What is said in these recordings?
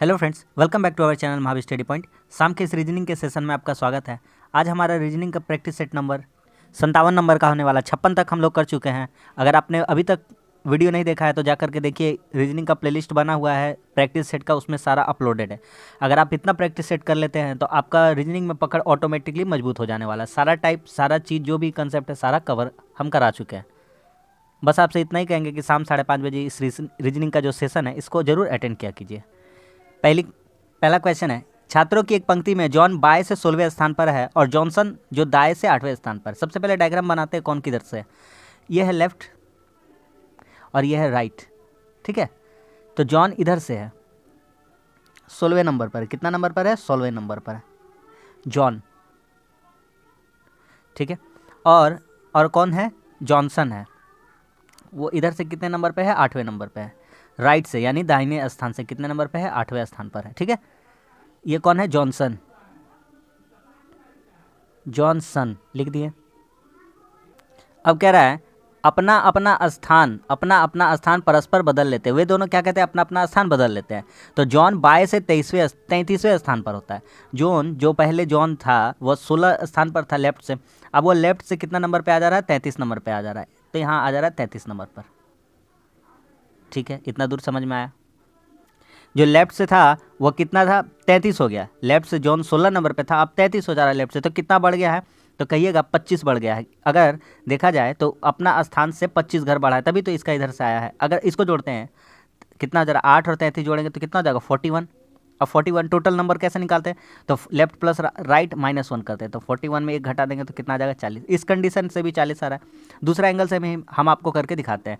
Hello friends, welcome back to our channel Mahavir study point. शाम के इस रीजनिंग के सेशन में आपका स्वागत है। आज हमारा रीजनिंग का प्रैक्टिस सेट नंबर 57 नंबर का होने वाला। 56 तक हम लोग कर चुके हैं। अगर आपने अभी तक वीडियो नहीं देखा है तो जा करके देखिए, रीजनिंग का प्लेलिस्ट बना हुआ है प्रैक्टिस सेट का, उसमें सारा अपलोडेड है। अगर आप इतना प्रैक्टिस सेट कर लेते हैं तो आपका रीजनिंग में पकड़ ऑटोमेटिकली मजबूत हो जाने वाला है। सारा टाइप, सारा चीज़, जो भी कंसेप्ट है, सारा कवर हम करा चुके हैं। बस आपसे इतना ही कहेंगे कि शाम 5:30 बजे इस रीजनिंग का जो सेशन है इसको जरूर अटेंड किया कीजिए। पहला क्वेश्चन है, छात्रों की एक पंक्ति में जॉन बाएं से 16वें स्थान पर है और जॉनसन जो दाएं से 8वें स्थान पर। सबसे पहले डायग्राम बनाते हैं कौन किधर से है। ये है लेफ्ट और ये है राइट, ठीक है। तो जॉन इधर से है, 16वें नंबर पर। कितना नंबर पर है? 16वें नंबर पर है जॉन, ठीक है। और कौन है? जॉनसन है। वो इधर से कितने नंबर पे है? 8वें नंबर पे है। राइट से यानी दाहिने स्थान से कितने नंबर पे है? 8वें स्थान पर है, ठीक है। ये कौन है? जॉनसन। जॉनसन लिख दिए। अब कह रहा है अपना अपना स्थान परस्पर बदल लेते हैं। वे दोनों क्या कहते हैं? अपना अपना स्थान बदल लेते हैं। तो जॉन बाएं से 33वें स्थान पर होता है। जो पहले जॉन था वो 16 स्थान पर था लेफ्ट से। अब वो लेफ्ट से कितना नंबर पे आ जा रहा है? 33 नंबर पे आ जा रहा है। तो यहाँ आ जा रहा है 33 नंबर पर, ठीक है। इतना दूर समझ में आया? जो लेफ्ट से था वो कितना था? 33 हो गया। लेफ्ट से जॉन 16 नंबर पे था, अब 33 हो जा रहा है लेफ्ट से। तो कितना बढ़ गया है? तो कहिएगा 25 बढ़ गया है। अगर देखा जाए तो अपना स्थान से 25 घर बढ़ा है, तभी तो इसका इधर से आया है। अगर इसको जोड़ते हैं कितना जरा 8 और 33 जोड़ेंगे तो कितना हो जाएगा? 41। अब 41 टोटल नंबर कैसे निकालते हैं? तो लेफ्ट प्लस राइट -1 करते हैं। तो 41 में 1 घटा देंगे तो कितना आ जाएगा? 40। इस कंडीशन से भी 40 आ रहा है। दूसरा एंगल से भी हम आपको करके दिखाते हैं।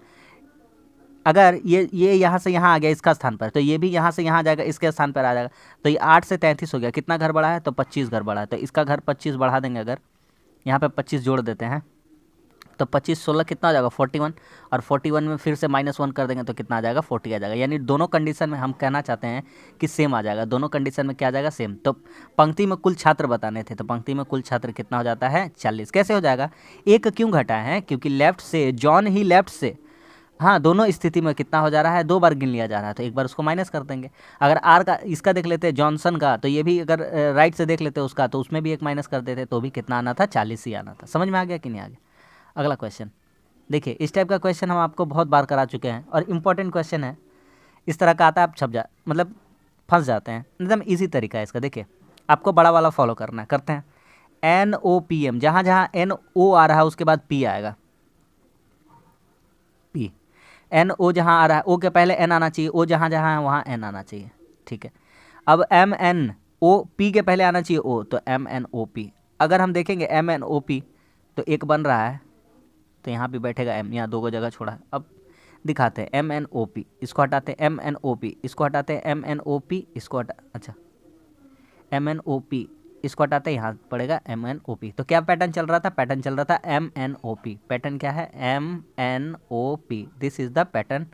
अगर ये यहाँ से यहाँ आ गया इसका स्थान पर, तो ये भी यहाँ से यहाँ आ जाएगा, इसके स्थान पर आ जाएगा। तो ये 8 से 33 हो गया। कितना घर बढ़ा है? तो 25 घर बढ़ा है। तो इसका घर 25 बढ़ा देंगे। अगर यहाँ पे 25 जोड़ देते हैं तो 25 16 कितना हो जाएगा? 41। और 41 में फिर से -1 कर देंगे तो कितना आ जाएगा? 40 आ जाएगा। यानी दोनों कंडीशन में हम कहना चाहते हैं कि सेम आ जाएगा। दोनों कंडीशन में क्या आ जाएगा? सेम। तो पंक्ति में कुल छात्र बताने थे, तो पंक्ति में कुल छात्र कितना हो जाता है? 40। कैसे हो जाएगा? एक क्यों घटा है? क्योंकि लेफ्ट से जॉन ही लेफ्ट से, हाँ, दोनों स्थिति में कितना हो जा रहा है? 2 बार गिन लिया जा रहा है। तो एक बार उसको माइनस कर देंगे। अगर आर का इसका देख लेते हैं जॉनसन का, तो ये भी अगर राइट से देख लेते हैं उसका, तो उसमें भी एक माइनस कर देते तो भी कितना आना था? 40 ही आना था। समझ में आ गया कि नहीं आ गया? अगला क्वेश्चन देखिए। इस टाइप का क्वेश्चन हम आपको बहुत बार करा चुके हैं और इम्पोर्टेंट क्वेश्चन है। इस तरह का आता है, आप मतलब फंस जाते हैं। एकदम ईजी तरीका है इसका। देखिए, आपको बड़ा वाला फॉलो करना है। करते हैं NOPM। जहाँ जहाँ NO आ रहा है उसके बाद P आएगा। P NO जहाँ आ रहा है, O के पहले N आना चाहिए। O जहाँ जहाँ है वहाँ N आना चाहिए, ठीक है। अब MNOP के पहले आना चाहिए O, तो MNOP। अगर हम देखेंगे MNOP तो एक बन रहा है, तो यहाँ पे बैठेगा M। यहाँ 2 को जगह छोड़ा है। अब दिखाते हैं MNOP, इसको हटाते हैं MNOP, इसको हटाते हैं MNOP, इसको अच्छा MNOP, इसको हटाते हैं, यहाँ पड़ेगा MNOP। तो क्या पैटर्न चल रहा था? पैटर्न चल रहा था MNOP। पैटर्न क्या है? MNOP। This is the pattern,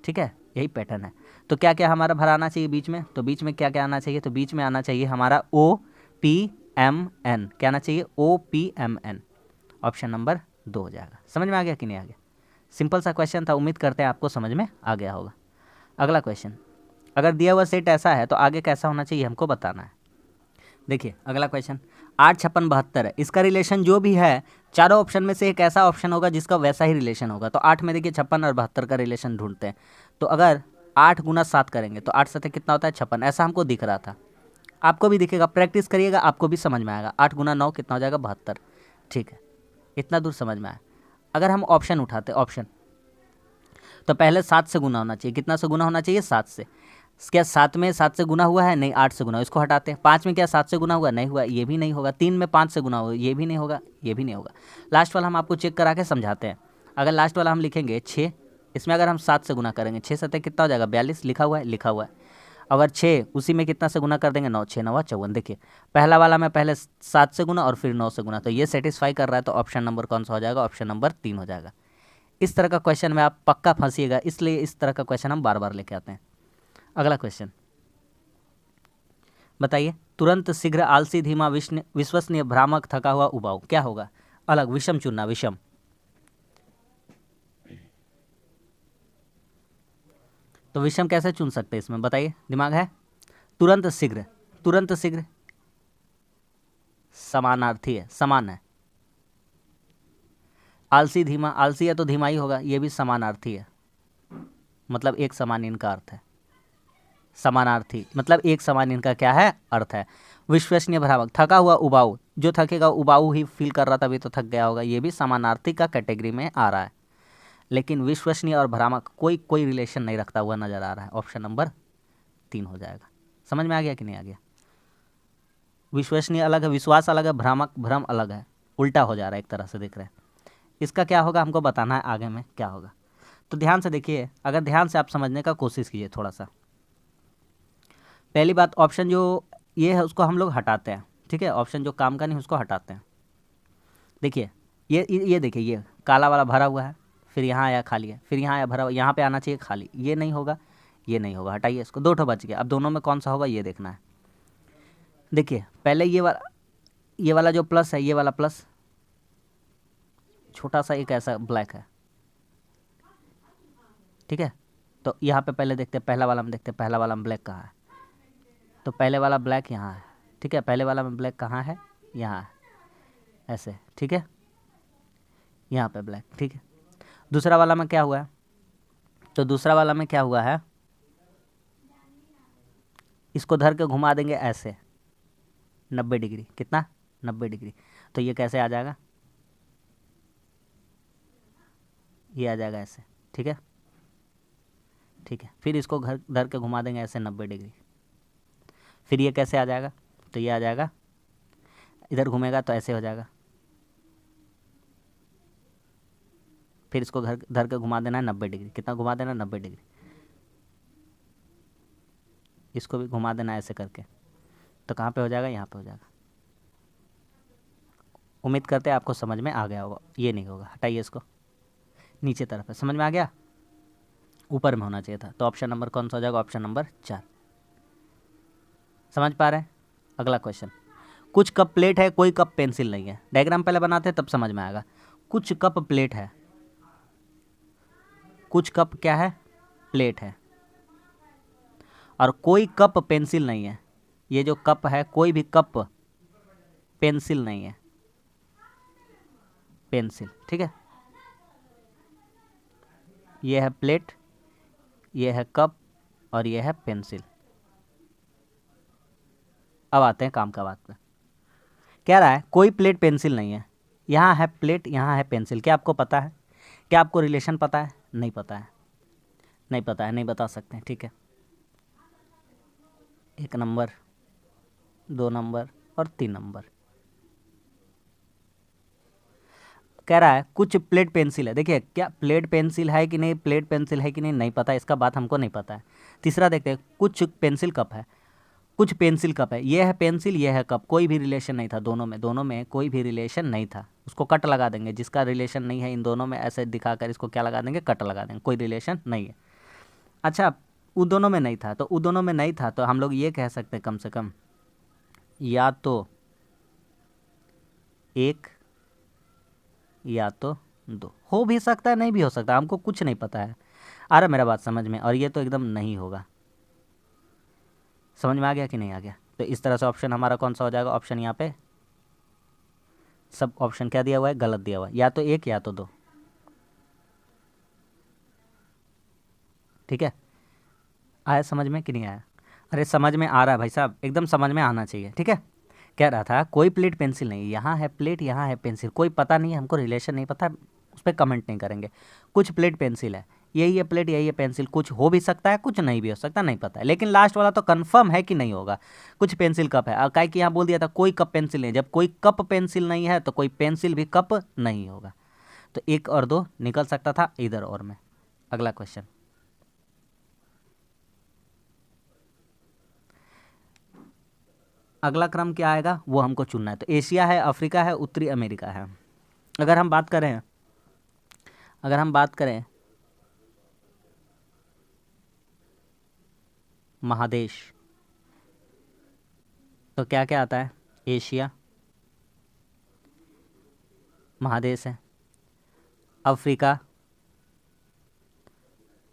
ठीक है। यही पैटर्न है। तो क्या क्या हमारा भराना चाहिए बीच में? तो बीच में क्या क्या आना चाहिए? तो बीच में आना चाहिए हमारा OPMN। क्या आना चाहिए? OPMN। ऑप्शन नंबर 2 हो जाएगा। समझ में आ गया कि नहीं आ गया? सिंपल सा क्वेश्चन था। उम्मीद करते हैं आपको समझ में आ गया होगा। अगला क्वेश्चन, अगर दिया हुआ सेट ऐसा है तो आगे कैसा होना चाहिए हमको बताना है। देखिए अगला क्वेश्चन, 8 56 72 है। इसका रिलेशन जो भी है, चारों ऑप्शन में से एक ऐसा ऑप्शन होगा जिसका वैसा ही रिलेशन होगा। तो 8 में देखिए 56 और 72 का रिलेशन ढूंढते हैं। तो अगर 8 गुना 7 करेंगे तो 8 7 कितना होता है? 56। ऐसा हमको दिख रहा था, आपको भी दिखेगा। प्रैक्टिस करिएगा, आपको भी समझ में आएगा। 8 गुना 9 कितना हो जाएगा? 72, ठीक है। इतना दूर समझ में आया। अगर हम ऑप्शन उठाते, ऑप्शन, तो पहले 7 से गुना होना चाहिए। कितना से गुना होना चाहिए? 7 से। क्या 7 में 7 से गुना हुआ है? नहीं, 8 से गुना। इसको हटाते हैं। 5 में क्या 7 से गुना हुआ? नहीं हुआ, ये भी नहीं होगा। 3 में 5 से गुना हुआ? ये भी नहीं होगा, ये भी नहीं होगा। लास्ट वाला हम आपको चेक करा के समझाते हैं। अगर लास्ट वाला हम लिखेंगे 6, इसमें अगर हम 7 से गुना करेंगे, 6 7 कितना हो जाएगा? 42। लिखा हुआ है, लिखा हुआ है। अगर 6 उसी में कितना से गुना कर देंगे? 9, 6 9 54। देखिए पहला वाला में पहले 7 से गुना और फिर 9 से गुना, तो ये सेटिस्फाई कर रहा है। तो ऑप्शन नंबर कौन सा हो जाएगा? ऑप्शन नंबर 3 हो जाएगा। इस तरह का क्वेश्चन में आप पक्का फंसिएगा, इसलिए इस तरह का क्वेश्चन हम बार बार लेके आते हैं। अगला क्वेश्चन बताइए, तुरंत शीघ्र आलसी धीमा विश्वसनीय भ्रामक थका हुआ उबाऊ क्या होगा? अलग, विषम चुनना, विषम। तो विषम कैसे चुन सकते हैं इसमें, बताइए, दिमाग है? तुरंत शीघ्र, तुरंत शीघ्र समानार्थी है, समान है। आलसी धीमा, आलसी है तो धीमा ही होगा, ये भी समानार्थी है, मतलब एक समान इनका अर्थ है। समानार्थी मतलब एक समान इनका क्या है, अर्थ है। विश्वसनीय भ्रामक, थका हुआ उबाऊ, जो थकेगा उबाऊ ही फील कर रहा था, अभी तो थक गया होगा, ये भी समानार्थी का कैटेगरी में आ रहा है। लेकिन विश्वसनीय और भ्रामक कोई कोई रिलेशन नहीं रखता हुआ नजर आ रहा है, ऑप्शन नंबर 3 हो जाएगा। समझ में आ गया कि नहीं आ गया? विश्वसनीय अलग है, विश्वास अलग है, भ्रामक भ्रम अलग है, उल्टा हो जा रहा है एक तरह से, देख रहे हैं। इसका क्या होगा हमको बताना है आगे में क्या होगा। तो ध्यान से देखिए, अगर ध्यान से आप समझने का कोशिश कीजिए थोड़ा सा। पहली बात, ऑप्शन जो ये है उसको हम लोग हटाते हैं, ठीक है, ऑप्शन जो काम का नहीं उसको हटाते हैं। देखिए ये देखिए, ये काला वाला भरा हुआ है, फिर यहाँ आया खाली है, फिर यहाँ आया भरा हुआ, यहाँ पे आना चाहिए खाली, ये नहीं होगा, ये नहीं होगा, हटाइए इसको, दो ठो बच गया। अब दोनों में कौन सा होगा ये देखना है। देखिए पहले ये वाला जो प्लस है, ये वाला प्लस छोटा सा एक ऐसा ब्लैक है, ठीक है। तो यहाँ पे पहले देखते हैं, पहला वाला में देखते हैं, पहला वाला में ब्लैक कहाँ है। तो पहले वाला ब्लैक यहाँ है, ठीक है, पहले वाला में ब्लैक कहाँ है, यहाँ है, ऐसे, ठीक है, यहाँ पे ब्लैक, ठीक है। दूसरा वाला में क्या हुआ है, तो दूसरा वाला में क्या हुआ है, इसको धर के घुमा देंगे ऐसे 90 डिग्री, कितना, 90 डिग्री। तो ये कैसे आ जाएगा, ये आ जाएगा ऐसे, ठीक है, ठीक है। फिर इसको घर धर के घुमा देंगे ऐसे 90 डिग्री, फिर ये कैसे आ जाएगा, तो ये आ जाएगा, इधर घूमेगा तो ऐसे हो जाएगा, फिर इसको घर धर के घुमा देना है 90 डिग्री, कितना घुमा देना, 90 डिग्री। इसको भी घुमा देना ऐसे करके, तो कहाँ पे हो जाएगा, यहाँ पे हो जाएगा। उम्मीद करते हैं आपको समझ में आ गया होगा। ये नहीं होगा, हटाइए इसको, नीचे तरफ है, समझ में आ गया, ऊपर में होना चाहिए था। तो ऑप्शन नंबर कौन सा हो जाएगा, ऑप्शन नंबर 4। समझ पा रहे हैं? अगला क्वेश्चन, कुछ कप प्लेट है, कोई कप पेंसिल नहीं है। डायग्राम पहले बनाते हैं तब समझ में आएगा। कुछ कप प्लेट है, कुछ कप क्या है, प्लेट है, और कोई कप पेंसिल नहीं है। ये जो कप है, कोई भी कप पेंसिल नहीं है, पेंसिल, ठीक है। ये है प्लेट, ये है कप, और ये है पेंसिल। अब आते हैं काम का बात पे। कह रहा है कोई प्लेट पेंसिल नहीं है, यहाँ है प्लेट, यहाँ है पेंसिल। क्या आपको पता है, क्या आपको रिलेशन पता है? नहीं पता है, नहीं पता है, नहीं बता सकते हैं, ठीक है। 1 नंबर, 2 नंबर और 3 नंबर। कह रहा है कुछ प्लेट पेंसिल है। देखिए क्या प्लेट पेंसिल है कि नहीं, प्लेट पेंसिल है कि नहीं, नहीं पता, इसका बात हमको नहीं पता है। तीसरा देखते हैं, कुछ पेंसिल कप है, कुछ पेंसिल कप है, ये है पेंसिल, ये है कप, कोई भी रिलेशन नहीं था दोनों में, दोनों में कोई भी रिलेशन नहीं था। उसको कट लगा देंगे, जिसका रिलेशन नहीं है इन दोनों में, ऐसे दिखाकर इसको क्या लगा देंगे, कट लगा देंगे, कोई रिलेशन नहीं है। अच्छा, उन दोनों में नहीं था, तो उन दोनों में नहीं था, तो हम लोग ये कह सकते हैं कम से कम, या तो 1 या तो 2 हो भी सकता है, नहीं भी हो सकता, हमको कुछ नहीं पता है। आ रहा मेरा बात समझ में? और ये तो एकदम नहीं होगा। समझ में आ गया कि नहीं आ गया? तो इस तरह से ऑप्शन हमारा कौन सा हो जाएगा, ऑप्शन यहाँ पे सब ऑप्शन क्या दिया हुआ है, गलत दिया हुआ है, या तो 1 या तो 2, ठीक है। आया समझ में कि नहीं आया? अरे समझ में आ रहा है भाई साहब, एकदम समझ में आना चाहिए, ठीक है। कह रहा था कोई प्लेट पेंसिल नहीं, यहाँ है प्लेट, यहाँ है पेंसिल, कोई पता नहीं है हमको, रिलेशन नहीं पता, उस पर कमेंट नहीं करेंगे। कुछ प्लेट पेंसिल है, यही है प्लेट, यही है पेंसिल, कुछ हो भी सकता है, कुछ नहीं भी हो सकता, नहीं पता है। लेकिन लास्ट वाला तो कंफर्म है कि नहीं होगा, कुछ पेंसिल कप है। और काहे कि यहाँ बोल दिया था कोई कप पेंसिल नहीं, जब कोई कप पेंसिल नहीं है तो कोई पेंसिल भी कप नहीं होगा। तो 1 और 2 निकल सकता था इधर और में। अगला क्वेश्चन, अगला क्रम क्या आएगा वो हमको चुनना है। तो एशिया है, अफ्रीका है, उत्तरी अमेरिका है। अगर हम बात करें, अगर हम बात करें महादेश, तो क्या क्या आता है, एशिया महादेश है, अफ्रीका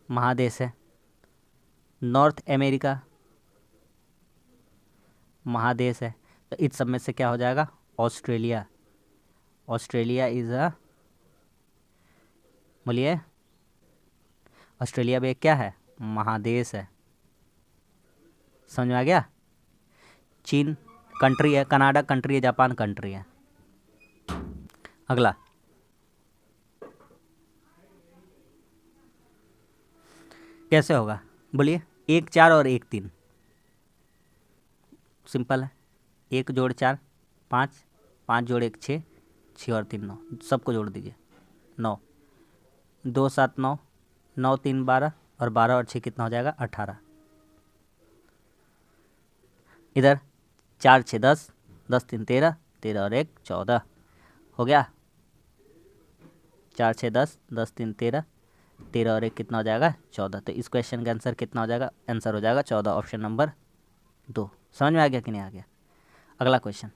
महादेश है, नॉर्थ अमेरिका महादेश है, तो इस सब में से क्या हो जाएगा? ऑस्ट्रेलिया। ऑस्ट्रेलिया इज अ, बोलिए, ऑस्ट्रेलिया भी एक क्या है? महादेश है। समझ में आ गया? चीन कंट्री है, कनाडा कंट्री है, जापान कंट्री है। अगला, कैसे होगा बोलिए? 1 4 और 1 3, सिंपल है। 1 जोड़ 4 5, 5 जोड़ 1 6, 6 और 3 9, सबको जोड़ दीजिए। 9, 2 7 9, 9 3 12, और 12 और 6 कितना हो जाएगा? 18। इधर 4 6 10, 10 3 13, 13 और 1 14 हो गया। 4 6 10, 10 3 13, 13 और 1 कितना हो जाएगा? 14। तो इस क्वेश्चन का आंसर कितना हो जाएगा? आंसर हो जाएगा 14, ऑप्शन नंबर 2। समझ में आ गया कि नहीं आ गया? अगला क्वेश्चन,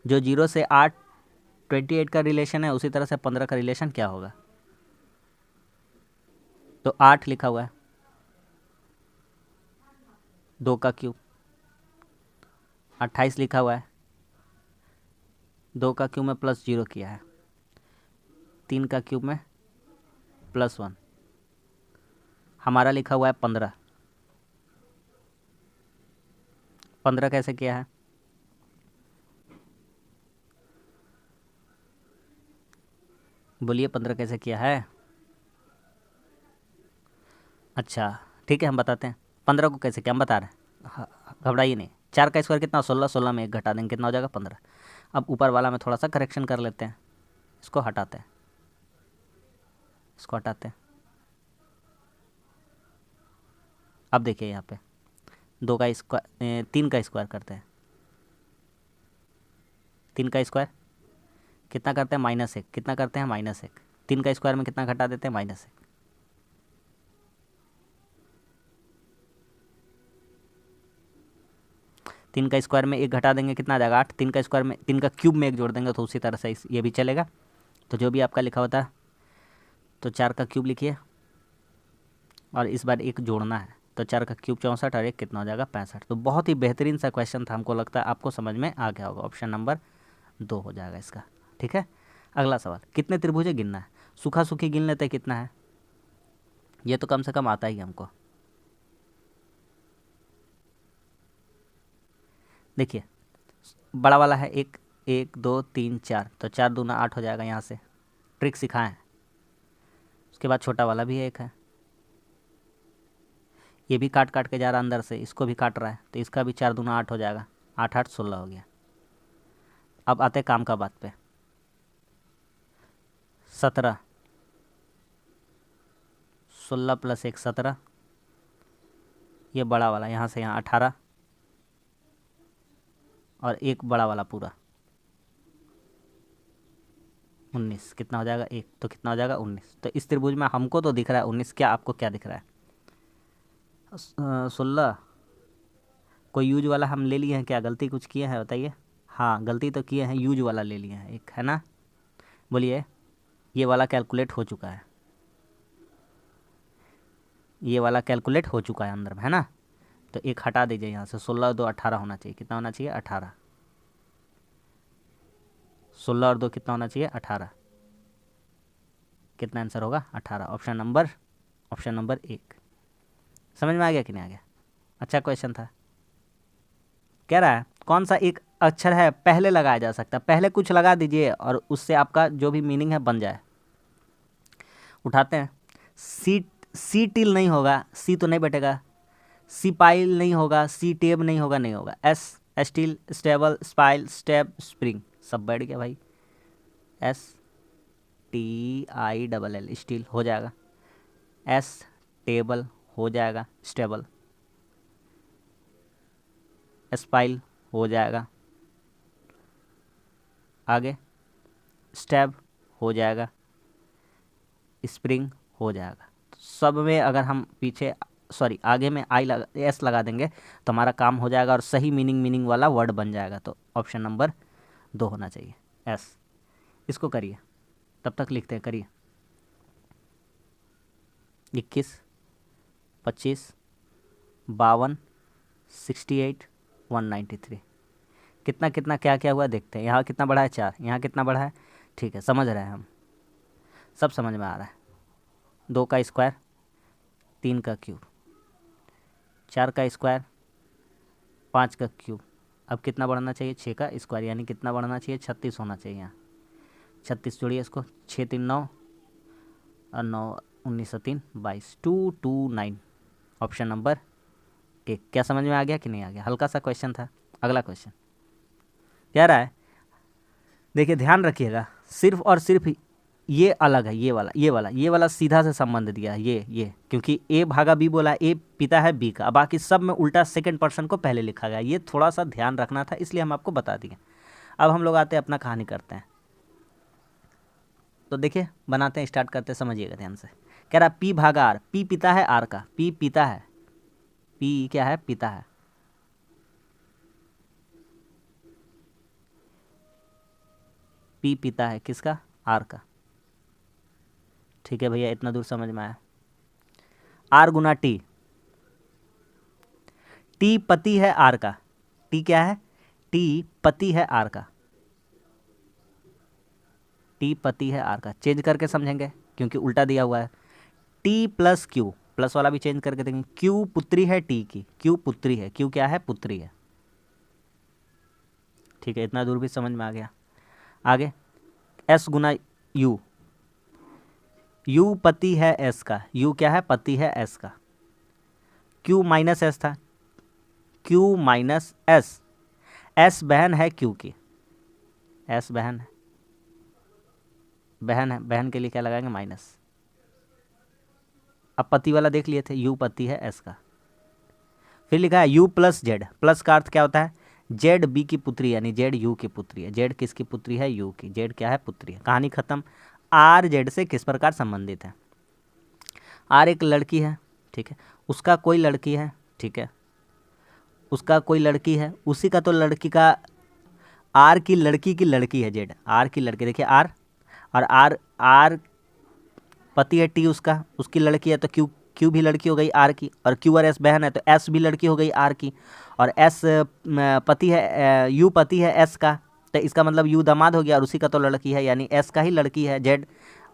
जो 0 से 8 28 का रिलेशन है, उसी तरह से 15 का रिलेशन क्या होगा? तो 8 लिखा हुआ है, 2 का क्यूब। 28 लिखा हुआ है, 2 का क्यूब में +0 किया है। 3 का क्यूब में +1। हमारा लिखा हुआ है 15। 15 कैसे किया है? बोलिए 15 कैसे किया है? अच्छा ठीक है, हम बताते हैं 15 को कैसे क्या हम बता रहे हैं। घबराइए नहीं। 4 का स्क्वायर कितना? 16। 16 में 1 घटा देंगे, कितना हो जाएगा? 15। अब ऊपर वाला में थोड़ा सा करेक्शन कर लेते हैं, इसको हटाते हैं, इसको हटाते हैं। अब देखिए यहाँ पे 2 का स्क्वायर, 3 का स्क्वायर करते हैं। 3 का स्क्वायर कितना करते हैं? -1। कितना करते हैं? -1। 3 का स्क्वायर में कितना घटा देते हैं? -1। 3 का स्क्वायर में 1 घटा देंगे, कितना आ जाएगा? 8। 3 का स्क्वायर में, 3 का क्यूब में 1 जोड़ देंगे, तो उसी तरह से ये भी चलेगा। तो जो भी आपका लिखा होता है, तो 4 का क्यूब लिखिए, और इस बार 1 जोड़ना है, तो 4 का क्यूब 64, और 1 कितना हो जाएगा? 65। तो बहुत ही बेहतरीन सा क्वेश्चन था, हमको लगता है आपको समझ में आ गया होगा। ऑप्शन नंबर 2 हो जाएगा इसका। ठीक है, अगला सवाल, कितने त्रिभुजें गिनना है? सूखा सूखी गिन लेते हैं कितना है, ये तो कम से कम आता ही है हमको। देखिए बड़ा वाला है 1 1 2 3 4, तो 4 दूना 8 हो जाएगा, यहाँ से ट्रिक सिखाएं। उसके बाद छोटा वाला भी 1 है, ये भी काट काट के जा रहा अंदर से, इसको भी काट रहा है, तो इसका भी 4 दूना 8 हो जाएगा, 8 8 16 हो गया। अब आते काम का बात पे, 17, 16 + 1 17, ये बड़ा वाला यहाँ से यहाँ 18, और एक बड़ा वाला पूरा 19, कितना हो जाएगा? 1, तो कितना हो जाएगा? 19। तो इस त्रिभुज में हमको तो दिख रहा है 19, क्या आपको क्या दिख रहा है? 16। कोई यूज वाला हम ले लिए हैं क्या? गलती कुछ किए हैं बताइए? हाँ गलती तो किए हैं, यूज वाला ले लिए हैं एक, है ना? बोलिए, ये वाला कैलकुलेट हो चुका है, ये वाला कैलकुलेट हो चुका है अंदर में, है ना? तो एक हटा दीजिए यहाँ से, 16 2 18 होना चाहिए, कितना होना चाहिए? 18। 16 और 2 कितना होना चाहिए? 18। कितना आंसर होगा? 18, ऑप्शन नंबर 1। समझ में आ गया कि नहीं आ गया? अच्छा क्वेश्चन था। कह रहा है कौन सा एक अक्षर है पहले लगाया जा सकता है? पहले कुछ लगा दीजिए और उससे आपका जो भी मीनिंग है बन जाए। उठाते हैं, सी, सी टिल नहीं होगा, सी तो नहीं बैठेगा। सी पाइल नहीं होगा, सी टेब नहीं होगा, नहीं होगा। S steel, stable, स्पाइल, step, spring, सब बैठ गया भाई। STILL स्टील हो जाएगा। एस टेबल हो जाएगा, स्टेबल। स्पाइल हो जाएगा, आगे स्टेब हो जाएगा, स्प्रिंग हो जाएगा। तो सब में अगर हम पीछे, सॉरी आगे में एस लगा देंगे तो हमारा काम हो जाएगा, और सही मीनिंग वाला वर्ड बन जाएगा। तो ऑप्शन नंबर 2 होना चाहिए, एस। इसको करिए, तब तक लिखते हैं, करिए। 21 25 52, 68, 193। कितना कितना क्या क्या हुआ देखते हैं। यहाँ कितना बढ़ा है 4, यहाँ कितना बढ़ा है, ठीक है समझ रहे हैं हम, सब समझ में आ रहा है। 2 का स्क्वायर, 3 का क्यूब, 4 का स्क्वायर, 5 का क्यूब। अब कितना बढ़ना चाहिए, 6 का स्क्वायर, यानी कितना बढ़ना चाहिए, 36 होना चाहिए। यहाँ 36 जोड़िए इसको, 6 3 9 और 9 19 3 22, 229 ऑप्शन नंबर 1। क्या समझ में आ गया कि नहीं आ गया? हल्का सा क्वेश्चन था। अगला क्वेश्चन क्या रहा है, देखिए ध्यान रखिएगा, सिर्फ और सिर्फ ये अलग है, ये वाला सीधा से संबंध दिया है, ये क्योंकि ए भागा बी बोला, ए पिता है बी का, बाकी सब में उल्टा सेकंड पर्सन को पहले लिखा गया। ये थोड़ा सा ध्यान रखना था, इसलिए हम आपको बता दिए। अब हम लोग आते हैं अपना कहानी करते हैं। तो देखिए बनाते हैं, स्टार्ट करते हैं, समझिएगा ध्यान से। कह रहा पी भागा आर, पी पिता है आर का, पी पिता है, पी क्या है, पिता है। पी पिता है किसका, आर का। ठीक है भैया, इतना दूर समझ में आया। आर गुना टी, टी पति है आर का, टी क्या है, टी पति है आर का, टी पति है आर का। चेंज करके समझेंगे क्योंकि उल्टा दिया हुआ है। टी प्लस क्यू, प्लस वाला भी चेंज करके देंगे। क्यू पुत्री है टी की, क्यू पुत्री है, क्यू क्या है, पुत्री है। ठीक है, इतना दूर भी समझ में आ गया। आगे एस गुना यू, यू पति है एस का, यू क्या है, पति है एस का। क्यू माइनस एस था, क्यू माइनस एस, एस बहन है क्यू की, एस बहन है, बहन है, बहन के लिए क्या लगाएंगे, माइनस। अब पति वाला देख लिए थे, यू पति है एस का। फिर लिखा है यू प्लस जेड, प्लस का अर्थ क्या होता है, जेड बी की पुत्री, यानी जेड यू की पुत्री है। जेड किसकी पुत्री है, यू की, जेड क्या है, पुत्री है। कहानी खत्म। आर जेड से किस प्रकार संबंधित है, आर एक लड़की है, ठीक है, उसका कोई लड़की है, ठीक है, उसका कोई लड़की है, उसी का तो लड़की का, आर की लड़की है जेड, आर की लड़की, देखिए आर, और आर, आर पति है टी उसका, उसकी लड़की है, तो क्यू, क्यू भी लड़की हो गई आर की, और क्यू और एस बहन है तो एस भी लड़की हो गई आर की, और एस पति है, यू पति है एस का, तो इसका मतलब यू दामाद हो गया, और उसी का तो लड़की है, यानी एस का ही लड़की है जेड,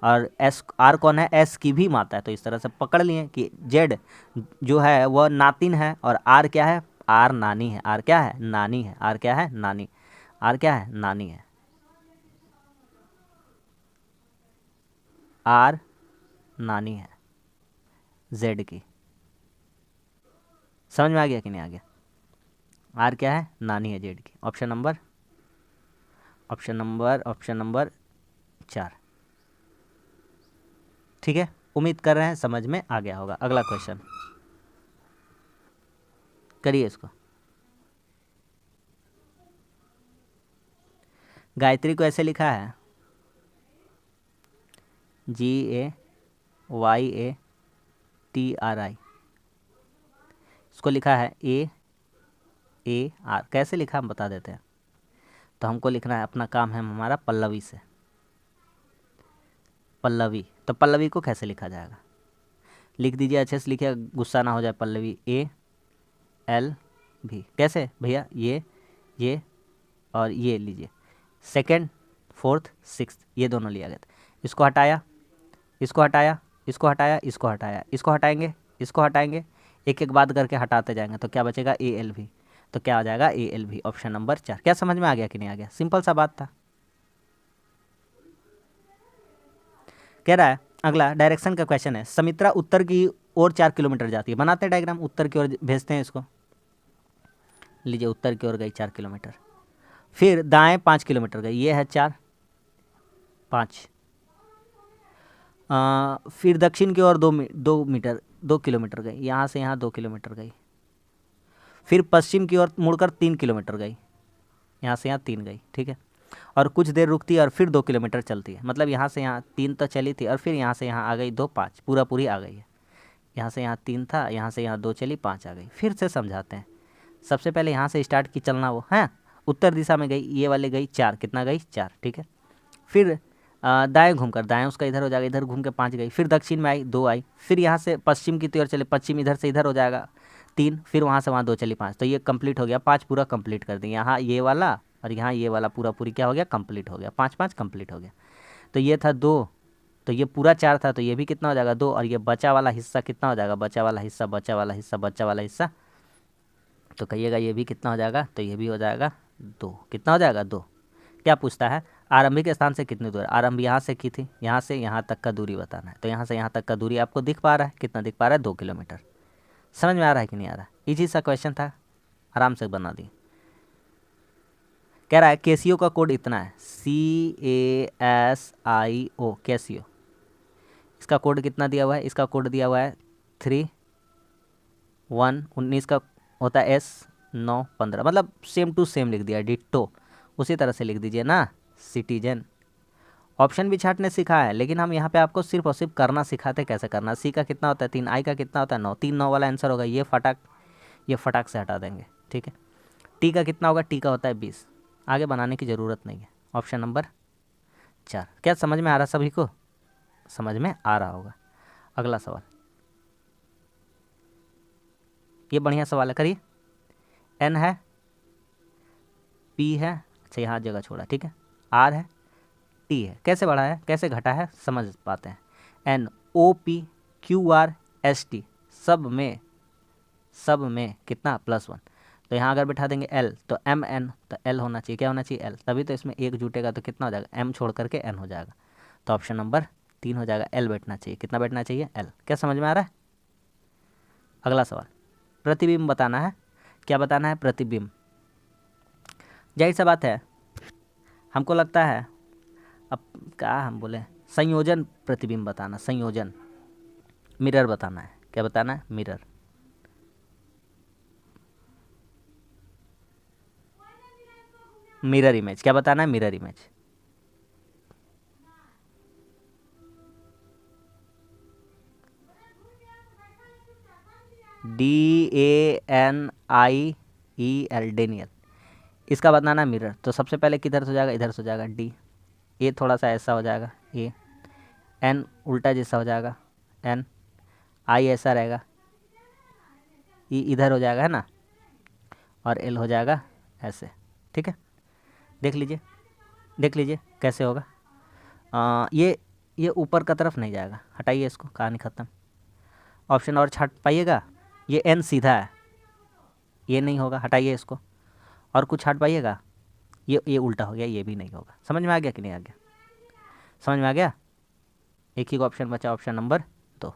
और एस, आर कौन है, एस की भी माता है। तो इस तरह से पकड़ लिए कि जेड जो है वह नातिन है, और आर क्या है, आर नानी है, आर क्या है, नानी है, आर क्या है, नानी, आर क्या है, नानी है, आर नानी है जेड की। समझ में आ गया कि नहीं आ गया? आर क्या है, नानी है जेड की। Option number 4। ठीक है, उम्मीद कर रहे हैं समझ में आ गया होगा। अगला क्वेश्चन करिए इसको। गायत्री को ऐसे लिखा है GAYATRI, इसको लिखा है AAR। कैसे लिखा हम बता देते हैं। तो हमको लिखना है, अपना काम है हमारा पल्लवी से, पल्लवी। तो पल्लवी को कैसे लिखा जाएगा, लिख दीजिए, अच्छे से लिखिए, गुस्सा ना हो जाए। पल्लवी ALV, कैसे भैया, ये और ये लीजिए, सेकंड फोर्थ सिक्स्थ, ये दोनों लिया गया था। इसको हटाया, इसको हटाया, इसको हटाया, इसको हटाया, इसको हटाएंगे, इसको हटाएंगे, एक एक बात करके हटाते जाएंगे, तो क्या बचेगा, ALV। तो क्या हो जाएगा, ALV। Option number 4। क्या समझ में आ गया कि नहीं आ गया? सिंपल सा बात था। कह रहा है अगला डायरेक्शन का क्वेश्चन है, समित्रा उत्तर की ओर 4 किलोमीटर जाती है। बनाते हैं डायग्राम, उत्तर की ओर भेजते हैं इसको। लीजिए, उत्तर की ओर गई 4 किलोमीटर, फिर दाएं 5 किलोमीटर गई, ये है 4 5, फिर दक्षिण की ओर 2 किलोमीटर गई, यहाँ से यहाँ 2 किलोमीटर गई, फिर पश्चिम की ओर मुड़कर 3 किलोमीटर गई, यहाँ से यहाँ 3 गई, ठीक है, और कुछ देर रुकती है और फिर 2 किलोमीटर चलती है। मतलब यहाँ से यहाँ 3 तो चली थी, और फिर यहाँ से यहाँ आ गई 2 5, पूरा पूरी आ गई है। यहाँ से यहाँ 3 था, यहाँ से यहाँ 2 चली, 5 आ गई। फिर से समझाते हैं। सबसे पहले यहाँ से स्टार्ट की चलना, वो है उत्तर दिशा में गई, ये वाले गई 4, कितना गई 4, ठीक है। फिर दाएं घूमकर, दाएं उसका इधर हो जाएगा, इधर घूम के 5 गई, फिर दक्षिण में आई 2 आई, फिर यहाँ से पश्चिम की तरफ चले, पश्चिम इधर से इधर हो जाएगा, 3, फिर वहाँ से वहाँ 2 चली 5, तो ये कंप्लीट हो गया, 5 पूरा कंप्लीट कर दिया। यहाँ ये वाला और यहाँ ये वाला पूरा पूरी क्या हो गया, कंप्लीट हो गया, 5 5 कंप्लीट हो गया। तो ये था 2, तो ये पूरा 4 था, तो ये भी कितना हो जाएगा 2, और ये बचा वाला हिस्सा कितना हो जाएगा, बचा वाला हिस्सा, बचा वाला हिस्सा, बचा वाला हिस्सा, तो कहिएगा ये भी कितना हो जाएगा, तो ये भी हो जाएगा 2। कितना हो जाएगा 2। क्या पूछता है, आरंभिक स्थान से कितनी दूर, आरंभ यहाँ से की थी, यहाँ से यहाँ तक का दूरी बताना है। तो यहाँ से यहाँ तक का दूरी आपको दिख पा रहा है, कितना दिख पा रहा है, 2 किलोमीटर। समझ में आ रहा है कि नहीं आ रहा है, इजी सा क्वेश्चन था, आराम से बना दी। कह रहा है कैसियो का कोड इतना है, CASIO, कैसियो, इसका कोड कितना दिया हुआ है, इसका कोड दिया हुआ है 3, 1, 19 का होता है S9, 15, मतलब सेम टू सेम लिख दिया, डिट्टो, उसी तरह से लिख दीजिए ना, सिटीजन। ऑप्शन भी छाटने सिखा है, लेकिन हम यहाँ पे आपको सिर्फ और सिर्फ करना सिखाते, कैसे करना। सी का कितना होता है 3, आई का कितना होता है 9, 3 9 वाला आंसर होगा, ये फटाक से हटा देंगे, ठीक है। टी का कितना होगा, टी का होता है 20, आगे बनाने की ज़रूरत नहीं है। Option number 4। क्या समझ में आ रहा सभी को, समझ में आ रहा होगा। अगला सवाल, ये बढ़िया सवाल है, करिए। एन है, पी है, अच्छा यहाँ जगह छोड़ा, ठीक है, आर है, टी है, कैसे बढ़ा है कैसे घटा है समझ पाते हैं। N, O, P, Q, R, S, T, सब में कितना +1, तो यहाँ अगर बिठा देंगे एल, तो एम एन, तो एल होना चाहिए, क्या होना चाहिए एल, तभी तो इसमें एक जुटेगा, तो कितना हो जाएगा, एम छोड़ करके एन हो जाएगा, तो ऑप्शन नंबर 3 हो जाएगा, एल बैठना चाहिए। कितना बैठना चाहिए, एल। क्या समझ में आ रहा है। अगला सवाल, प्रतिबिंब बताना है। क्या बताना है, प्रतिबिंब। जाहिर सा बात है, हमको लगता है, अब क्या हम बोले, संयोजन प्रतिबिंब बताना, संयोजन, मिरर बताना है। क्या बताना है, मिरर। मिरर इमेज, क्या बताना है, मिरर इमेज। DANIEL, डेनियल, इसका बताना मिरर। तो सबसे पहले किधर से हो जाएगा, इधर से हो जाएगा, डी, ए थोड़ा सा ऐसा हो जाएगा, ए, एन उल्टा जैसा हो जाएगा, एन, आई ऐसा रहेगा, ई इधर हो जाएगा, है ना, और एल हो जाएगा ऐसे, ठीक है। देख लीजिए कैसे होगा। ये ऊपर का तरफ नहीं जाएगा, हटाइए इसको, कहानी ख़त्म। ऑप्शन और छाट पाइएगा, ये एन सीधा है, ये नहीं होगा, हटाइए इसको। और कुछ हट पाइएगा, ये उल्टा हो गया, ये भी नहीं होगा। समझ में आ गया कि नहीं आ गया, समझ में आ गया। एक ही ऑप्शन बचा, ऑप्शन नंबर 2,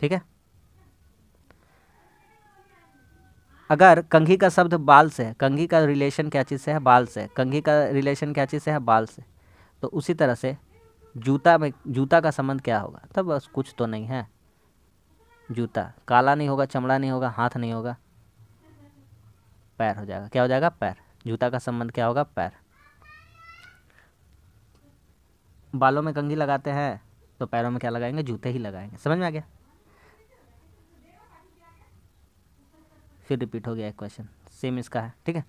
ठीक है। अगर कंघी का शब्द बाल से है, कंघी का रिलेशन क्या चीज़ से है, बाल से, कंघी का रिलेशन क्या चीज़ से है, बाल से, तो उसी तरह से जूता का संबंध क्या होगा, तब बस कुछ तो नहीं है। जूता काला नहीं होगा, चमड़ा नहीं होगा, हाथ नहीं होगा, पैर हो जाएगा। क्या हो जाएगा, पैर। जूता का संबंध क्या होगा, पैर। बालों में कंघी लगाते हैं, तो पैरों में क्या लगाएंगे, जूते ही लगाएंगे। समझ में आ गया। फिर रिपीट हो गया एक क्वेश्चन, सेम इसका है, ठीक है।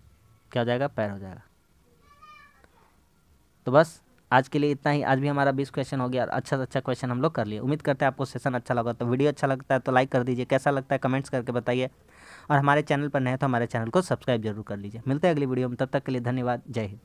क्या हो जाएगा, पैर हो जाएगा। तो बस आज के लिए इतना ही। आज भी हमारा 20 क्वेश्चन हो गया और अच्छा से अच्छा क्वेश्चन हम लोग कर लिए। उम्मीद करते हैं आपको सेशन अच्छा लगा। तो वीडियो अच्छा लगता है तो लाइक कर दीजिए, कैसा लगता है कमेंट्स करके बताइए, और हमारे चैनल पर नए तो हमारे चैनल को सब्सक्राइब जरूर कर लीजिए। मिलते हैं अगली वीडियो में, तब तक के लिए धन्यवाद। जय हिंद।